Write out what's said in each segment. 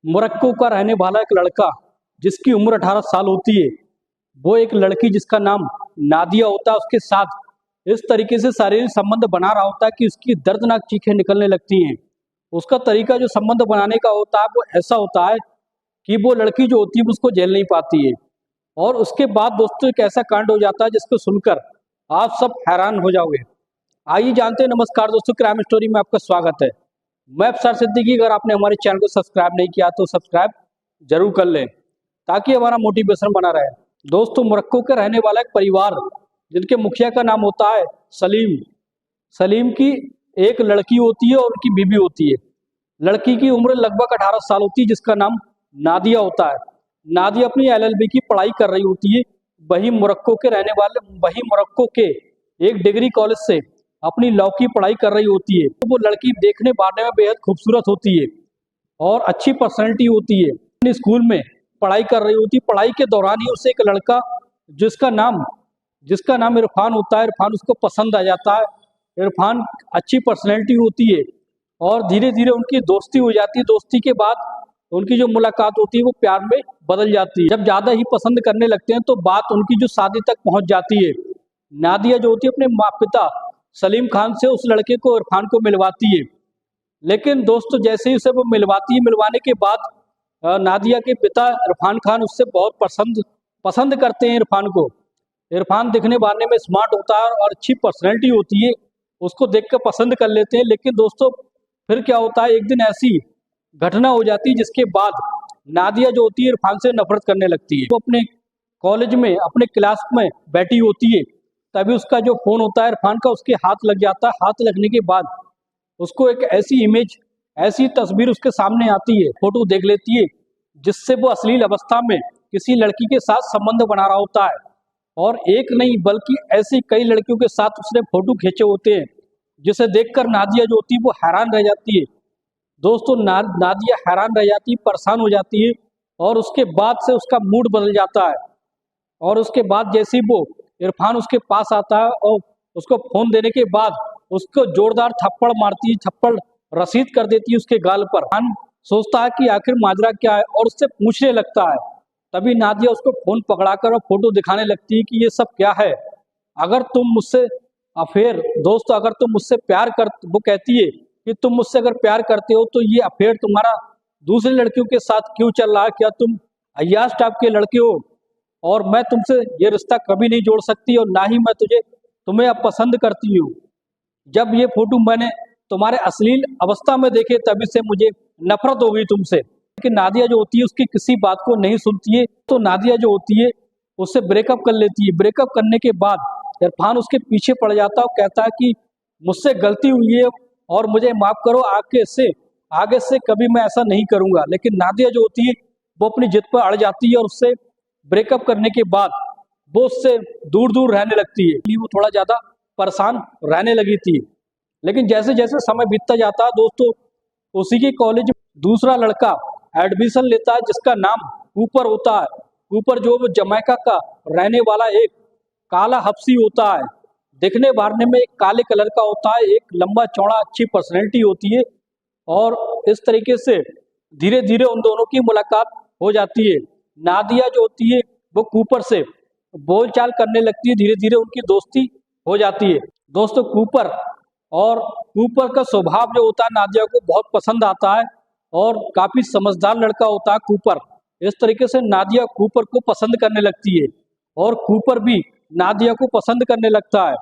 Morocco का रहने वाला एक लड़का जिसकी उम्र 18 साल होती है, वो एक लड़की जिसका नाम नादिया होता है उसके साथ इस तरीके से शारीरिक संबंध बना रहा होता है कि उसकी दर्दनाक चीखें निकलने लगती हैं। उसका तरीका जो संबंध बनाने का होता है वो ऐसा होता है कि वो लड़की जो होती है उसको झेल नहीं पाती है। और उसके बाद दोस्तों एक ऐसा कांड हो जाता है जिसको सुनकर आप सब हैरान हो जाओगे। आइए जानते हैं। नमस्कार दोस्तों, क्राइम स्टोरी में आपका स्वागत है। मैं अफसर सिद्दीकी। अगर आपने हमारे चैनल को सब्सक्राइब नहीं किया तो सब्सक्राइब जरूर कर लें ताकि हमारा मोटिवेशन बना रहे। दोस्तों, मोरक्को के रहने वाला एक परिवार जिनके मुखिया का नाम होता है सलीम। सलीम की एक लड़की होती है और उनकी बीवी होती है। लड़की की उम्र लगभग 18 साल होती है जिसका नाम नादिया होता है। नादिया अपनी एलएलबी की पढ़ाई कर रही होती है। वही मोरक्को के एक डिग्री कॉलेज से अपनी लॉ की पढ़ाई कर रही होती है। तो वो लड़की देखने बारने में बेहद खूबसूरत होती है और अच्छी पर्सनैलिटी होती है। अपने स्कूल में पढ़ाई कर रही होती है। पढ़ाई के दौरान ही उसे एक लड़का जिसका नाम इरफान होता है, इरफान उसको पसंद आ जाता है। इरफान अच्छी पर्सनैलिटी होती है और धीरे धीरे उनकी दोस्ती हो जाती है। दोस्ती के बाद उनकी जो मुलाकात होती है वो प्यार में बदल जाती है। जब ज़्यादा ही पसंद करने लगते हैं तो बात उनकी जो शादी तक पहुंच जाती है। नादिया जो होती है अपने माँ पिता सलीम खान से उस लड़के को इरफान को मिलवाती है। लेकिन दोस्तों जैसे ही उसे वो मिलवाती है, मिलवाने के बाद नादिया के पिता इरफान खान उससे बहुत पसंद करते हैं इरफान को। इरफान दिखने बारने में स्मार्ट होता है और अच्छी पर्सनैलिटी होती है, उसको देख कर पसंद कर लेते हैं। लेकिन दोस्तों फिर क्या होता है, एक दिन ऐसी घटना हो जाती है जिसके बाद नादिया जो होती है इरफान से नफरत करने लगती है। वो अपने कॉलेज में अपने क्लास में बैठी होती है, तभी उसका जो फोन होता है इरफान का उसके हाथ लग जाता है। हाथ लगने के बाद उसको एक ऐसी तस्वीर उसके सामने आती है, फोटो देख लेती है जिससे वो अश्लील अवस्था में किसी लड़की के साथ संबंध बना रहा होता है। और एक नहीं बल्कि ऐसी कई लड़कियों के साथ उसने फोटो खींचे होते हैं, जिसे देखकर नादिया जो होती है वो हैरान रह जाती है। दोस्तों नादिया हैरान रह जाती है, परेशान हो जाती है और उसके बाद से उसका मूड बदल जाता है। और उसके बाद जैसे ही वो इरफान उसके पास आता है और उसको फोन देने के बाद उसको जोरदार थप्पड़ मारती है, थप्पड़ रसीद कर देती है उसके गाल पर। इरफान सोचता है कि आखिर माजरा क्या है और उससे पूछने लगता है। तभी नादिया उसको फोन पकड़ाकर और फोटो दिखाने लगती है कि ये सब क्या है। अगर तुम मुझसे अफेयर दोस्तों अगर तुम मुझसे प्यार कर वो कहती है कि तुम मुझसे अगर प्यार करते हो तो ये अफेयर तुम्हारा दूसरी लड़कियों के साथ क्यों चल रहा है? क्या तुम अय्याश टाइप के लड़के हो? और मैं तुमसे ये रिश्ता कभी नहीं जोड़ सकती और ना ही मैं तुम्हें अब पसंद करती हूँ। जब ये फोटो मैंने तुम्हारे अश्लील अवस्था में देखे तभी से मुझे नफरत हो गई तुमसे। लेकिन नादिया जो होती है उसकी किसी बात को नहीं सुनती है, तो नादिया जो होती है उससे ब्रेकअप कर लेती है। ब्रेकअप करने के बाद इरफान उसके पीछे पड़ जाता है और कहता है कि मुझसे गलती हुई है और मुझे माफ करो, आगे से कभी मैं ऐसा नहीं करूंगा। लेकिन नादिया जो होती है वो अपनी जिद पर अड़ जाती है और उससे ब्रेकअप करने के बाद वो उससे दूर दूर रहने लगती है। वो थोड़ा ज्यादा परेशान रहने लगी थी। लेकिन जैसे जैसे समय बीतता जाता है दोस्तों, उसी के कॉलेज में दूसरा लड़का एडमिशन लेता है जिसका नाम कूपर होता है। कूपर जो वो जमैका का रहने वाला एक काला हब्सी होता है। दिखने बारने में एक काले कलर का होता है, एक लंबा चौड़ा अच्छी पर्सनैलिटी होती है। और इस तरीके से धीरे धीरे उन दोनों की मुलाकात हो जाती है। नादिया जो होती है वो कूपर से बोलचाल करने लगती है, धीरे धीरे उनकी दोस्ती हो जाती है। दोस्तों कूपर का स्वभाव जो होता है नादिया को बहुत पसंद आता है और काफी समझदार लड़का होता है कूपर। इस तरीके से नादिया कूपर को पसंद करने लगती है और कूपर भी नादिया को पसंद करने लगता है।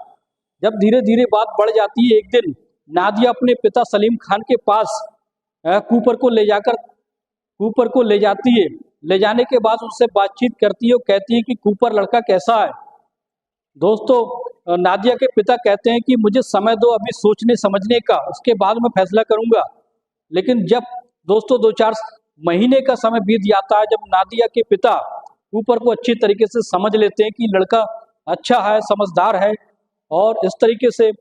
जब धीरे धीरे बात बढ़ जाती है, एक दिन नादिया अपने पिता सलीम खान के पास कूपर को ले जाती है। ले जाने के बाद उससे बातचीत करती है और कहती है कि कूपर लड़का कैसा है। दोस्तों नादिया के पिता कहते हैं कि मुझे समय दो अभी सोचने समझने का, उसके बाद मैं फैसला करूंगा। लेकिन जब दोस्तों 2-4 महीने का समय बीत जाता है, जब नादिया के पिता कूपर को अच्छी तरीके से समझ लेते हैं कि लड़का अच्छा है, समझदार है और इस तरीके से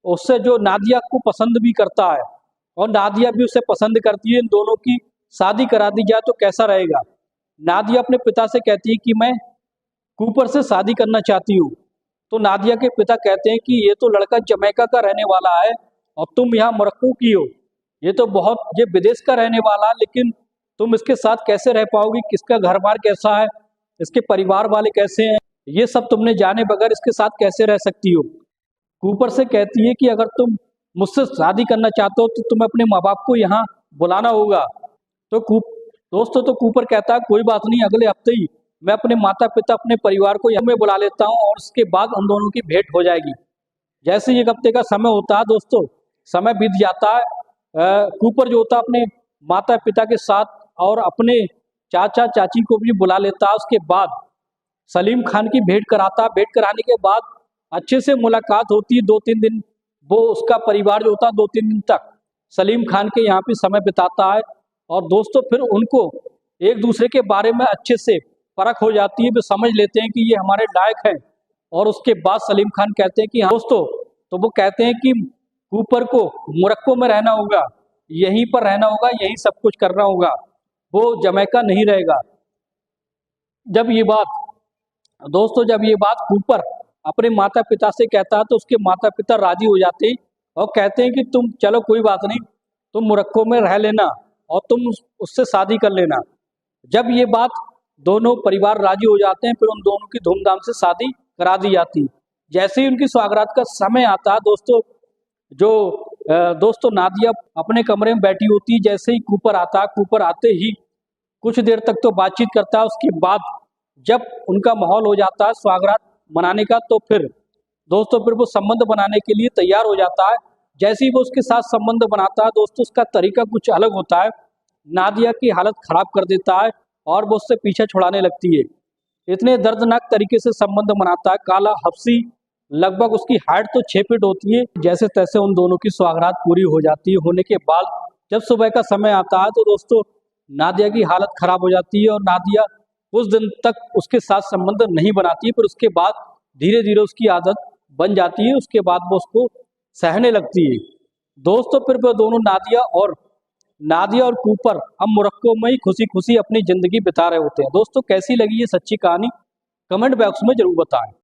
उससे जो नादिया को पसंद भी करता है और नादिया भी उसे पसंद करती है, इन दोनों की शादी करा दी जाए तो कैसा रहेगा। नादिया अपने पिता से कहती है कि मैं कूपर से शादी करना चाहती हूँ। तो नादिया के पिता कहते हैं कि ये तो लड़का जमैका का रहने वाला है और तुम यहाँ मोरक्को की हो, ये विदेश का रहने वाला है। लेकिन तुम इसके साथ कैसे रह पाओगी, किसका घर बार कैसा है, इसके परिवार वाले कैसे हैं, ये सब तुमने जाने बगैर इसके साथ कैसे रह सकती हो। कूपर से कहती है कि अगर तुम मुझसे शादी करना चाहते हो तो तुम्हें अपने माँ बाप को यहाँ बुलाना होगा। तो दोस्तों तो कूपर कहता है कोई बात नहीं, अगले हफ्ते ही मैं अपने माता पिता अपने परिवार को यहाँ में बुला लेता हूँ और उसके बाद उन दोनों की भेंट हो जाएगी। जैसे ही एक हफ्ते का समय होता है दोस्तों, समय बीत जाता है। कूपर जो होता है अपने माता पिता के साथ और अपने चाचा चाची को भी बुला लेता है। उसके बाद सलीम खान की भेंट कराता है। भेंट कराने के बाद अच्छे से मुलाकात होती है 2-3 दिन। वो उसका परिवार जो होता है 2-3 दिन तक सलीम खान के यहाँ पे समय बिताता है और दोस्तों फिर उनको एक दूसरे के बारे में अच्छे से परख हो जाती है। वे समझ लेते हैं कि ये हमारे लायक है और उसके बाद सलीम खान कहते हैं कि हाँ दोस्तों, तो वो कहते हैं कि कूपर को मोरक्को में रहना होगा, यहीं पर रहना होगा, यहीं सब कुछ करना होगा, वो जमैका नहीं रहेगा। जब ये बात कूपर अपने माता पिता से कहता है तो उसके माता पिता राजी हो जाते हैं और कहते हैं कि तुम चलो कोई बात नहीं, तुम मोरक्को में रह लेना और तुम उससे शादी कर लेना। जब ये बात दोनों परिवार राजी हो जाते हैं फिर उन दोनों की धूमधाम से शादी करा दी जाती है। जैसे ही उनकी सौगात का समय आता है दोस्तों नादिया अपने कमरे में बैठी होती है। जैसे ही कूपर आता है, कूपर आते ही कुछ देर तक तो बातचीत करता है। उसके बाद जब उनका माहौल हो जाता है सौगात मनाने का तो फिर वो संबंध बनाने के लिए तैयार हो जाता है। जैसे ही वो उसके साथ संबंध बनाता है दोस्तों, उसका तरीका कुछ अलग होता है। नादिया की हालत खराब कर देता है और वो उससे पीछा छुड़ाने लगती है। इतने दर्दनाक तरीके से संबंध बनाता है। काला हफ्सी, लगभग उसकी हाइट तो 6 फीट होती है। जैसे तैसे उन दोनों की सौगात पूरी हो जाती है। होने के बाद जब सुबह का समय आता है तो दोस्तों नादिया की हालत खराब हो जाती है और नादिया उस दिन तक उसके साथ संबंध नहीं बनाती है। फिर उसके बाद धीरे धीरे उसकी आदत बन जाती है। उसके बाद वो उसको सहने लगती है। दोस्तों फिर वो दोनों नादिया और कूपर अब मोरक्को में ही खुशी खुशी अपनी जिंदगी बिता रहे होते हैं। दोस्तों कैसी लगी ये सच्ची कहानी, कमेंट बॉक्स में जरूर बताएं।